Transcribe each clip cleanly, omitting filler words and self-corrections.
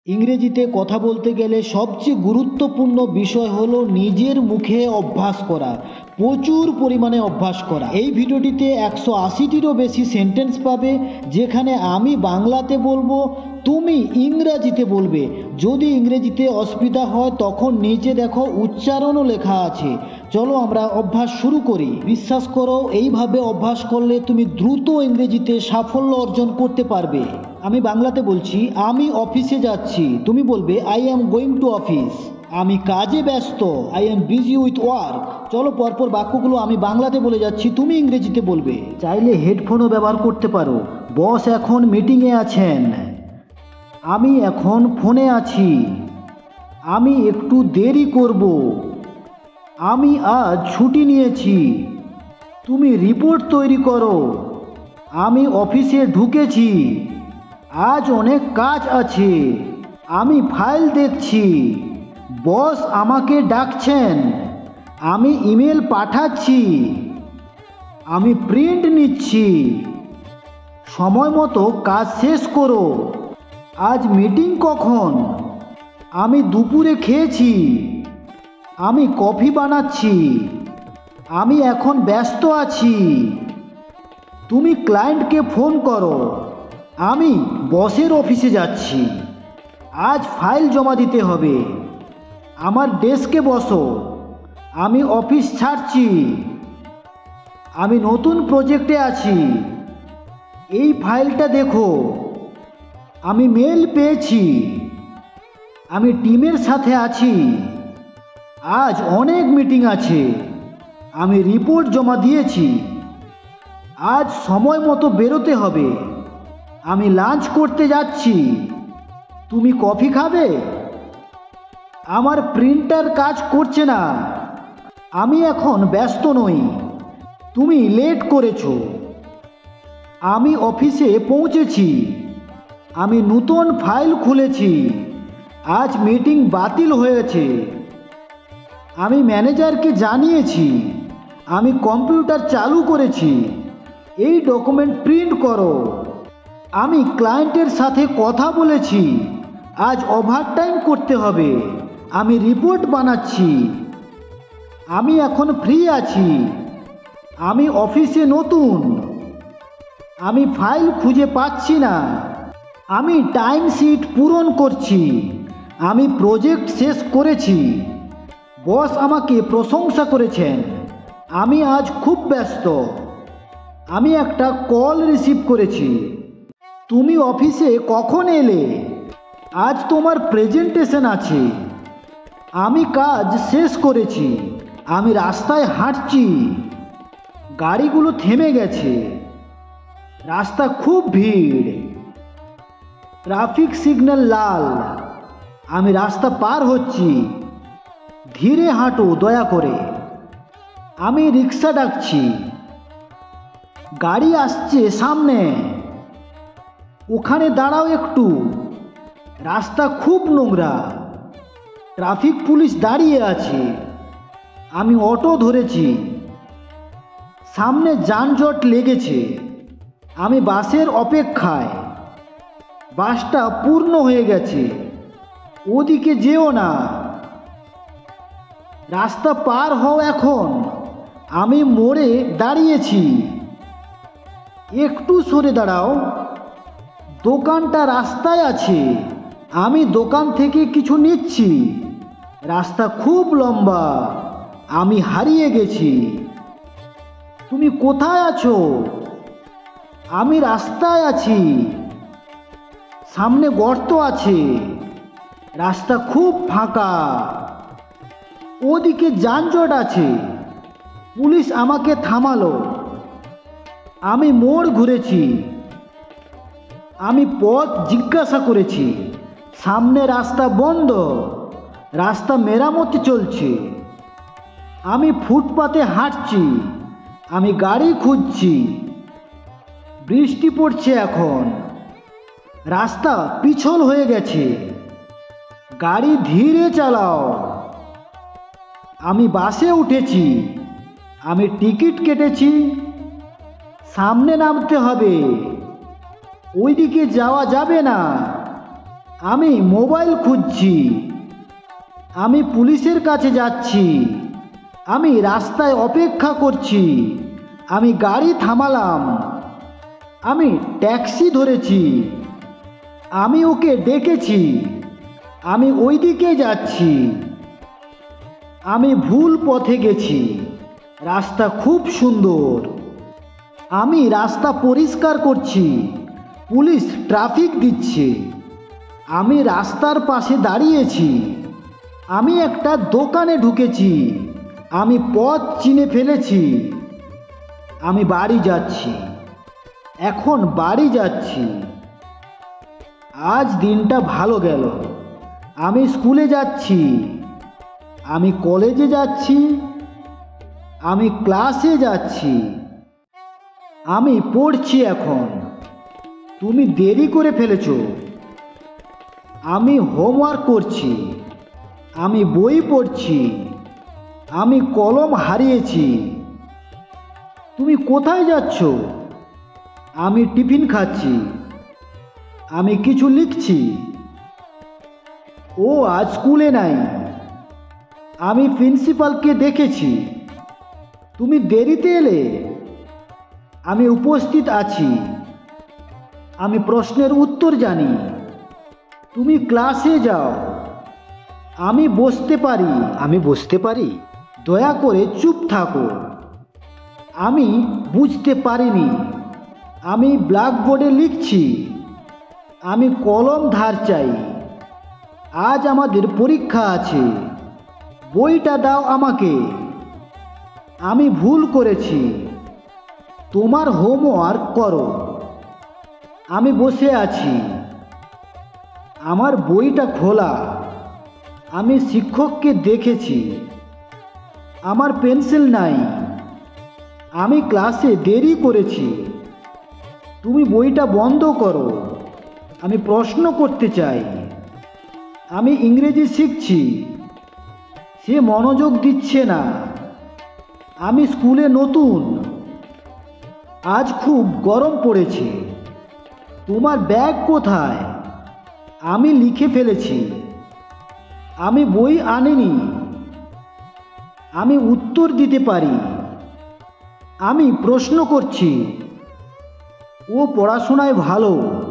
ইংরেজিতে কথা বলতে গেলে সবচেয়ে গুরুত্বপূর্ণ বিষয় হলো নিজের মুখে অভ্যাস করা, প্রচুর পরিমাণে অভ্যাস করা। এই ভিডিওটিতে 180টিরও বেশি সেন্টেন্স পাবে, যেখানে আমি বাংলাতে বলবো, তুমি ইংরেজিতে বলবে। যদি ইংরেজিতে অসুবিধা হয় তখন নিচে দেখো উচ্চারণও লেখা আছে। চলো আমরা অভ্যাস শুরু করি। বিশ্বাস করো, এইভাবে অভ্যাস করলে তুমি দ্রুত ইংরেজিতে সাফল্য অর্জন করতে পারবে। আমি বাংলাতে বলছি, আমি অফিসে যাচ্ছি, তুমি বলবে I am going to office. আমি কাজে ব্যস্ত, I am busy with work. চলো পরপর বাক্যগুলো আমি বাংলাতে বলে যাচ্ছি, তুমি ইংরেজিতে বলবে। চাইলে হেডফোনও ব্যবহার করতে পারো। বস এখন মিটিংয়ে আছেন। আমি এখন ফোনে আছি। আমি একটু দেরি করব। আমি আজ ছুটি নিয়েছি। তুমি রিপোর্ট তৈরি করো। আমি অফিসে ঢুকেছি। আজ অনেক কাজ আছে। আমি ফাইল দেখছি। বস আমাকে ডাকছেন। আমি ইমেল পাঠাচ্ছি। আমি প্রিন্ট নিচ্ছি। সময় মতো কাজ শেষ করো। আজ মিটিং কখন? আমি দুপুরে খেয়েছি। আমি কফি বানাচ্ছি। আমি এখন ব্যস্ত আছি। তুমি ক্লায়েন্টকে ফোন করো। আমি বসের অফিসে যাচ্ছি। আজ ফাইল জমা দিতে হবে। আমার ডেস্কে বসো। আমি অফিস ছাড়ছি। আমি নতুন প্রজেক্টে আছি। এই ফাইলটা দেখো। আমি মেল পেয়েছি। আমি টিমের সাথে আছি। আজ অনেক মিটিং আছে। আমি রিপোর্ট জমা দিয়েছি। আজ সময় মতো বেরোতে হবে। আমি লাঞ্চ করতে যাচ্ছি। তুমি কফি খাবে? আমার প্রিন্টার কাজ করছে না। আমি এখন ব্যস্ত নই। তুমি লেট করেছো। আমি অফিসে পৌঁছেছি। আমি নতুন ফাইল খুলেছি। আজ মিটিং বাতিল হয়েছে। আমি ম্যানেজারকে জানিয়েছি। আমি কম্পিউটার চালু করেছি। এই ডকুমেন্ট প্রিন্ট করো। আমি ক্লায়েন্টের সাথে কথা বলেছি। আজ ওভারটাইম করতে হবে। আমি রিপোর্ট বানাচ্ছি। আমি এখন ফ্রি আছি। আমি অফিসে নতুন। আমি ফাইল খুঁজে পাচ্ছি না। আমি টাইম শিট পূরণ করছি। আমি প্রজেক্ট শেষ করেছি। বস আমাকে প্রশংসা করেছেন। আমি আজ খুব ব্যস্ত। আমি একটা কল রিসিভ করেছি। তুমি অফিসে কখন এলে? আজ তোমার প্রেজেন্টেশন আছে। আমি কাজ শেষ করেছি। আমি রাস্তায় হাঁটছি। গাড়িগুলো থেমে গেছে। রাস্তা খুব ভিড়। ট্রাফিক সিগন্যাল লাল। আমি রাস্তা পার হচ্ছি। ধীরে হাঁটো দয়া করে। আমি রিক্সা ডাকছি। গাড়ি আসছে সামনে। ওখানে দাঁড়াও একটু। রাস্তা খুব নোংরা। ট্রাফিক পুলিশ দাঁড়িয়ে আছে। আমি অটো ধরেছি। সামনে যানজট লেগেছে। আমি বাসের অপেক্ষায়। বাসটা পূর্ণ হয়ে গেছে। ওদিকে যেও না। রাস্তা পার হও এখন। আমি মোড়ে দাঁড়িয়েছি। একটু সরে দাঁড়াও। দোকানটা রাস্তায় আছে। আমি দোকান থেকে কিছু নিচ্ছি। রাস্তা খুব লম্বা। আমি হারিয়ে গেছি। তুমি কোথায় আছো? আমি রাস্তায় আছি। সামনে গর্ত আছে। রাস্তা খুব ফাঁকা। ওদিকে যানজট আছে। পুলিশ আমাকে থামালো। আমি মোড় ঘুরেছি। আমি পথ জিজ্ঞাসা করেছি। সামনে রাস্তা বন্ধ। রাস্তা মেরামতি চলছে। আমি ফুটপাতে হাঁটছি। আমি গাড়ি খুঁজছি। বৃষ্টি পড়ছে এখন। রাস্তা পিছল হয়ে গেছে। গাড়ি ধীরে চালাও। আমি বাসে উঠেছি। আমি টিকিট কেটেছি। সামনে নামতে হবে। ওইদিকে যাওয়া যাবে না। আমি মোবাইল খুঁজছি। আমি পুলিশের কাছে যাচ্ছি। আমি রাস্তায় অপেক্ষা করছি। আমি গাড়ি থামালাম। আমি ট্যাক্সি ধরেছি। আমি ওকে ডেকেছি। আমি ওই দিকে যাচ্ছি। আমি ভুল পথে গেছি। রাস্তা খুব সুন্দর। আমি রাস্তা পরিষ্কার করছি। পুলিশ ট্রাফিক দিচ্ছে। আমি রাস্তার পাশে দাঁড়িয়েছি। আমি একটা দোকানে ঢুকেছি। আমি পথ চিনে ফেলেছি। আমি বাড়ি যাচ্ছি। এখন বাড়ি যাচ্ছি। আজ দিনটা ভালো গেল। আমি স্কুলে যাচ্ছি। আমি কলেজে যাচ্ছি। আমি ক্লাসে যাচ্ছি। আমি পড়ছি এখন। তুমি দেরি করে ফেলেছো। আমি হোমওয়ার্ক করছি। আমি বই পড়ছি। আমি কলম হারিয়েছি। তুমি কোথায় যাচ্ছ? আমি টিফিন খাচ্ছি। আমি কিছু লিখছি। ও আজ স্কুলে নাই। আমি প্রিন্সিপালকে দেখেছি। তুমি দেরিতে এলে। আমি উপস্থিত আছি। আমি প্রশ্নের উত্তর জানি। তুমি ক্লাসে যাও। আমি বসতে পারি। আমি বসতে পারি। দয়া করে চুপ থাকো। আমি বুঝতে পারিনি। আমি ব্ল্যাকবোর্ডে লিখছি। আমি কলম ধার চাই। আজ আমাদের পরীক্ষা আছে। বইটা দাও আমাকে। আমি ভুল করেছি। তোমার হোমওয়ার্ক করো। আমি বসে আছি। আমার বইটা খোলা। আমি শিক্ষককে দেখেছি। আমার পেন্সিল নাই। আমি ক্লাসে দেরি করেছি। তুমি বইটা বন্ধ করো। আমি প্রশ্ন করতে চাই। আমি ইংরেজি শিখছি। সে মনোযোগ দিচ্ছে না। আমি স্কুলে নতুন। আজ খুব গরম পড়েছে। তোমার ব্যাগ কোথায়? আমি লিখে ফেলেছি। আমি বই আনিনি। আমি উত্তর দিতে পারি। আমি প্রশ্ন করছি। ও পড়াশোনায় ভালো।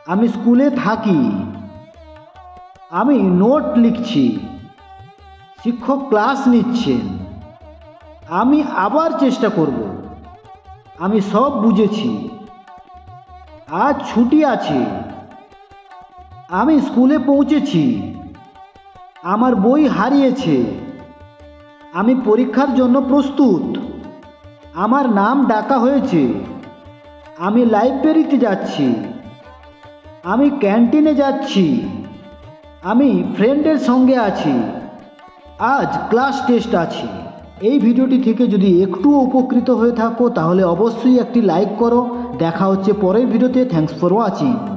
আমি স্কুলে থাকি। আমি নোট লিখছি। শিক্ষক ক্লাস নিচ্ছেন। আমি আবার চেষ্টা করব। আমি সব বুঝেছি। আজ ছুটি আছে। আমি স্কুলে পৌঁছেছি। আমার বই হারিয়েছে। আমি পরীক্ষার জন্য প্রস্তুত। আমার নাম ডাকা হয়েছে। আমি লাইব্রেরিতে যাচ্ছি। আমি ক্যান্টিনে যাচ্ছি। আমি ফ্রেন্ডের সঙ্গে আছি। আজ ক্লাস টেস্ট আছে। এই ভিডিওটি থেকে যদি একটুও উপকৃত হয়ে থাকো তাহলে অবশ্যই একটি লাইক করো। দেখা হচ্ছে পরের ভিডিওতে। Thanks for watching.